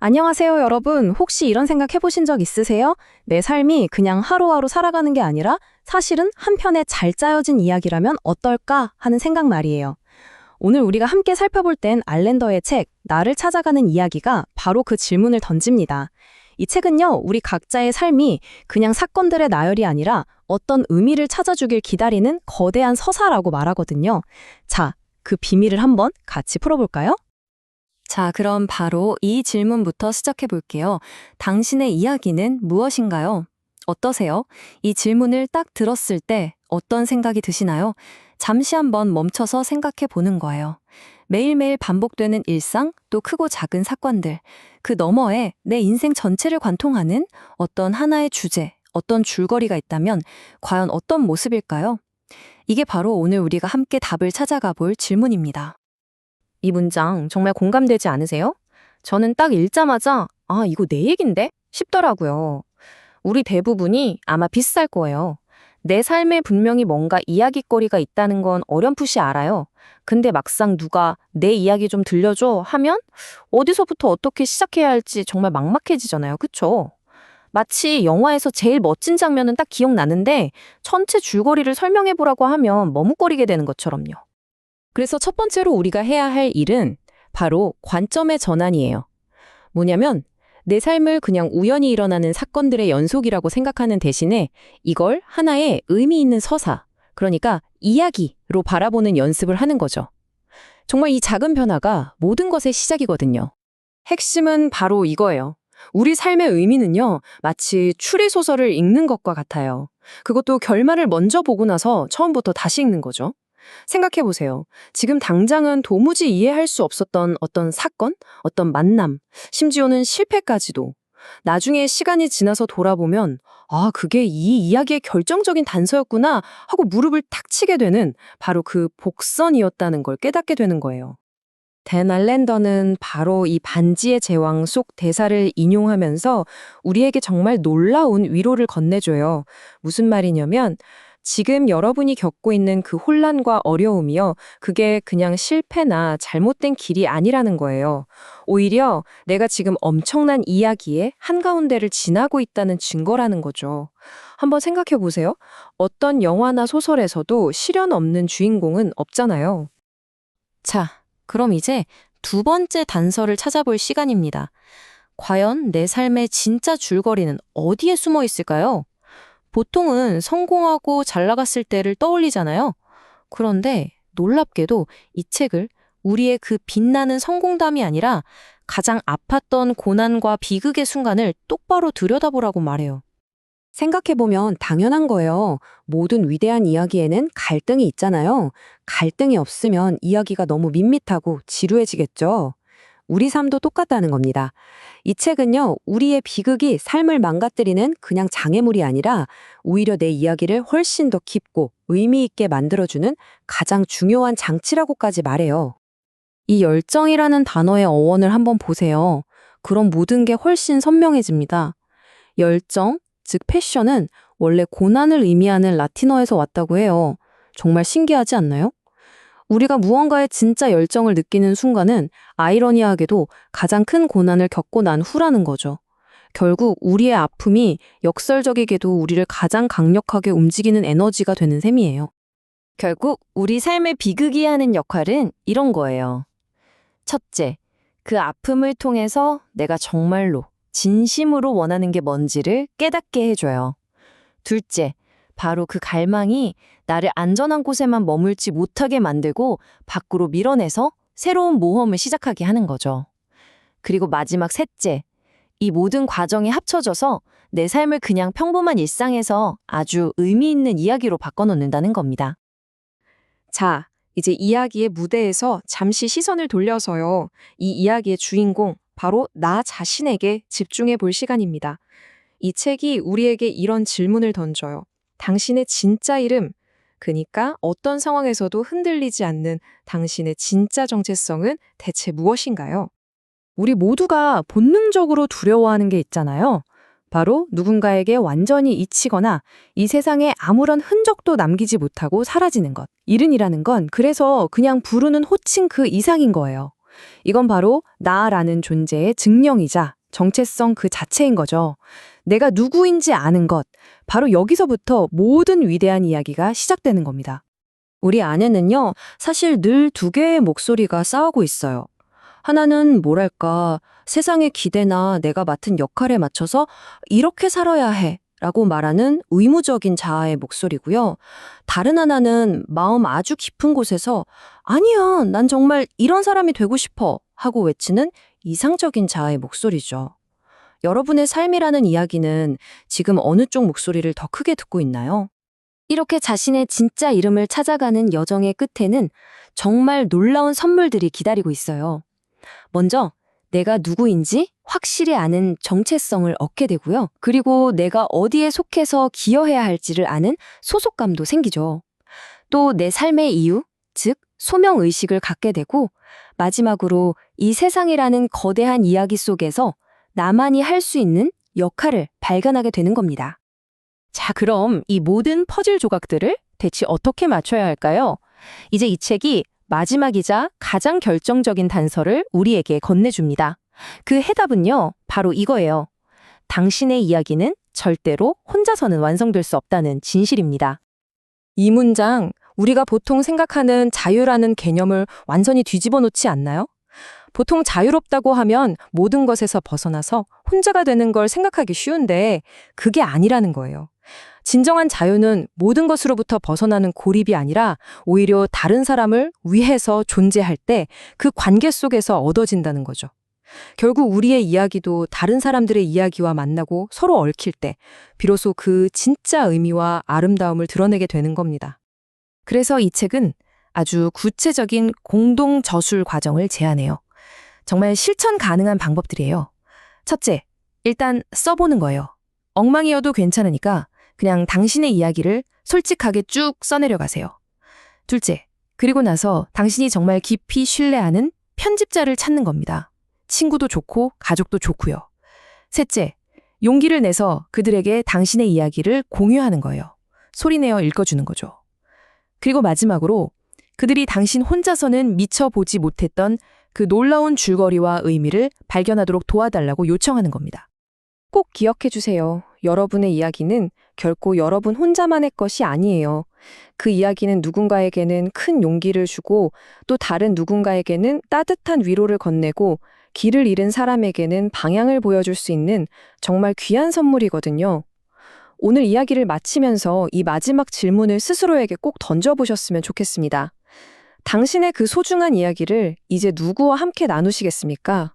안녕하세요, 여러분. 혹시 이런 생각 해보신 적 있으세요? 내 삶이 그냥 하루하루 살아가는 게 아니라 사실은 한 편의 잘 짜여진 이야기라면 어떨까 하는 생각 말이에요. 오늘 우리가 함께 살펴볼 땐 알랜더의 책, 나를 찾아가는 이야기가 바로 그 질문을 던집니다. 이 책은요, 우리 각자의 삶이 그냥 사건들의 나열이 아니라 어떤 의미를 찾아주길 기다리는 거대한 서사라고 말하거든요. 자, 그 비밀을 한번 같이 풀어볼까요? 자, 그럼 바로 이 질문부터 시작해 볼게요. 당신의 이야기는 무엇인가요? 어떠세요? 이 질문을 딱 들었을 때 어떤 생각이 드시나요? 잠시 한번 멈춰서 생각해 보는 거예요. 매일매일 반복되는 일상, 또 크고 작은 사건들, 그 너머에 내 인생 전체를 관통하는 어떤 하나의 주제, 어떤 줄거리가 있다면 과연 어떤 모습일까요? 이게 바로 오늘 우리가 함께 답을 찾아가 볼 질문입니다. 이 문장 정말 공감되지 않으세요? 저는 딱 읽자마자 이거 내 얘긴데? 싶더라고요. 우리 대부분이 아마 비슷할 거예요. 내 삶에 분명히 뭔가 이야깃거리가 있다는 건 어렴풋이 알아요. 근데 막상 누가 내 이야기 좀 들려줘 하면 어디서부터 어떻게 시작해야 할지 정말 막막해지잖아요. 그쵸? 마치 영화에서 제일 멋진 장면은 딱 기억나는데 전체 줄거리를 설명해보라고 하면 머뭇거리게 되는 것처럼요. 그래서 첫 번째로 우리가 해야 할 일은 바로 관점의 전환이에요. 뭐냐면 내 삶을 그냥 우연히 일어나는 사건들의 연속이라고 생각하는 대신에 이걸 하나의 의미 있는 서사, 그러니까 이야기로 바라보는 연습을 하는 거죠. 정말 이 작은 변화가 모든 것의 시작이거든요. 핵심은 바로 이거예요. 우리 삶의 의미는요, 마치 추리소설을 읽는 것과 같아요. 그것도 결말을 먼저 보고 나서 처음부터 다시 읽는 거죠. 생각해보세요. 지금 당장은 도무지 이해할 수 없었던 어떤 사건, 어떤 만남, 심지어는 실패까지도 나중에 시간이 지나서 돌아보면 그게 이 이야기의 결정적인 단서였구나 하고 무릎을 탁 치게 되는 바로 그 복선이었다는 걸 깨닫게 되는 거예요. 댄 알랜더는 바로 이 반지의 제왕 속 대사를 인용하면서 우리에게 정말 놀라운 위로를 건네줘요. 무슨 말이냐면 지금 여러분이 겪고 있는 그 혼란과 어려움이요, 그게 그냥 실패나 잘못된 길이 아니라는 거예요. 오히려 내가 지금 엄청난 이야기의 한가운데를 지나고 있다는 증거라는 거죠. 한번 생각해 보세요. 어떤 영화나 소설에서도 시련 없는 주인공은 없잖아요. 자, 그럼 이제 두 번째 단서를 찾아볼 시간입니다. 과연 내 삶의 진짜 줄거리는 어디에 숨어 있을까요? 보통은 성공하고 잘 나갔을 때를 떠올리잖아요. 그런데 놀랍게도 이 책을 우리의 그 빛나는 성공담이 아니라 가장 아팠던 고난과 비극의 순간을 똑바로 들여다보라고 말해요. 생각해보면 당연한 거예요. 모든 위대한 이야기에는 갈등이 있잖아요. 갈등이 없으면 이야기가 너무 밋밋하고 지루해지겠죠. 우리 삶도 똑같다는 겁니다. 이 책은요, 우리의 비극이 삶을 망가뜨리는 그냥 장애물이 아니라 오히려 내 이야기를 훨씬 더 깊고 의미 있게 만들어주는 가장 중요한 장치라고까지 말해요. 이 열정이라는 단어의 어원을 한번 보세요. 그럼 모든 게 훨씬 선명해집니다. 열정, 즉 패션은 원래 고난을 의미하는 라틴어에서 왔다고 해요. 정말 신기하지 않나요? 우리가 무언가에 진짜 열정을 느끼는 순간은 아이러니하게도 가장 큰 고난을 겪고 난 후라는 거죠. 결국 우리의 아픔이 역설적이게도 우리를 가장 강력하게 움직이는 에너지가 되는 셈이에요. 결국 우리 삶의 비극이 하는 역할은 이런 거예요. 첫째, 그 아픔을 통해서 내가 정말로 진심으로 원하는 게 뭔지를 깨닫게 해줘요. 둘째, 바로 그 갈망이 나를 안전한 곳에만 머물지 못하게 만들고 밖으로 밀어내서 새로운 모험을 시작하게 하는 거죠. 그리고 마지막 셋째, 이 모든 과정이 합쳐져서 내 삶을 그냥 평범한 일상에서 아주 의미 있는 이야기로 바꿔놓는다는 겁니다. 자, 이제 이야기의 무대에서 잠시 시선을 돌려서요. 이 이야기의 주인공, 바로 나 자신에게 집중해 볼 시간입니다. 이 책이 우리에게 이런 질문을 던져요. 당신의 진짜 이름, 그러니까 어떤 상황에서도 흔들리지 않는 당신의 진짜 정체성은 대체 무엇인가요? 우리 모두가 본능적으로 두려워하는 게 있잖아요. 바로 누군가에게 완전히 잊히거나 이 세상에 아무런 흔적도 남기지 못하고 사라지는 것. 이른이라는 건 그래서 그냥 부르는 호칭 그 이상인 거예요. 이건 바로 나라는 존재의 증명이자 정체성 그 자체인 거죠. 내가 누구인지 아는 것, 바로 여기서부터 모든 위대한 이야기가 시작되는 겁니다. 우리 안에는요, 사실 늘 두 개의 목소리가 싸우고 있어요. 하나는 뭐랄까, 세상의 기대나 내가 맡은 역할에 맞춰서 이렇게 살아야 해 라고 말하는 의무적인 자아의 목소리고요. 다른 하나는 마음 아주 깊은 곳에서 아니야, 난 정말 이런 사람이 되고 싶어 하고 외치는 이상적인 자아의 목소리죠. 여러분의 삶이라는 이야기는 지금 어느 쪽 목소리를 더 크게 듣고 있나요? 이렇게 자신의 진짜 이름을 찾아가는 여정의 끝에는 정말 놀라운 선물들이 기다리고 있어요. 먼저 내가 누구인지 확실히 아는 정체성을 얻게 되고요. 그리고 내가 어디에 속해서 기여해야 할지를 아는 소속감도 생기죠. 또 내 삶의 이유, 즉 소명의식을 갖게 되고 마지막으로 이 세상이라는 거대한 이야기 속에서 나만이 할 수 있는 역할을 발견하게 되는 겁니다. 자, 그럼 이 모든 퍼즐 조각들을 대체 어떻게 맞춰야 할까요? 이제 이 책이 마지막이자 가장 결정적인 단서를 우리에게 건네줍니다. 그 해답은요, 바로 이거예요. 당신의 이야기는 절대로 혼자서는 완성될 수 없다는 진실입니다. 이 문장, 우리가 보통 생각하는 자유라는 개념을 완전히 뒤집어 놓지 않나요? 보통 자유롭다고 하면 모든 것에서 벗어나서 혼자가 되는 걸 생각하기 쉬운데 그게 아니라는 거예요. 진정한 자유는 모든 것으로부터 벗어나는 고립이 아니라 오히려 다른 사람을 위해서 존재할 때 그 관계 속에서 얻어진다는 거죠. 결국 우리의 이야기도 다른 사람들의 이야기와 만나고 서로 얽힐 때 비로소 그 진짜 의미와 아름다움을 드러내게 되는 겁니다. 그래서 이 책은 아주 구체적인 공동 저술 과정을 제안해요. 정말 실천 가능한 방법들이에요. 첫째, 일단 써보는 거예요. 엉망이어도 괜찮으니까 그냥 당신의 이야기를 솔직하게 쭉 써내려가세요. 둘째, 그리고 나서 당신이 정말 깊이 신뢰하는 편집자를 찾는 겁니다. 친구도 좋고 가족도 좋고요. 셋째, 용기를 내서 그들에게 당신의 이야기를 공유하는 거예요. 소리내어 읽어주는 거죠. 그리고 마지막으로 그들이 당신 혼자서는 미처 보지 못했던 그 놀라운 줄거리와 의미를 발견하도록 도와달라고 요청하는 겁니다. 꼭 기억해 주세요. 여러분의 이야기는 결코 여러분 혼자만의 것이 아니에요. 그 이야기는 누군가에게는 큰 용기를 주고 또 다른 누군가에게는 따뜻한 위로를 건네고 길을 잃은 사람에게는 방향을 보여줄 수 있는 정말 귀한 선물이거든요. 오늘 이야기를 마치면서 이 마지막 질문을 스스로에게 꼭 던져보셨으면 좋겠습니다. 당신의 그 소중한 이야기를 이제 누구와 함께 나누시겠습니까?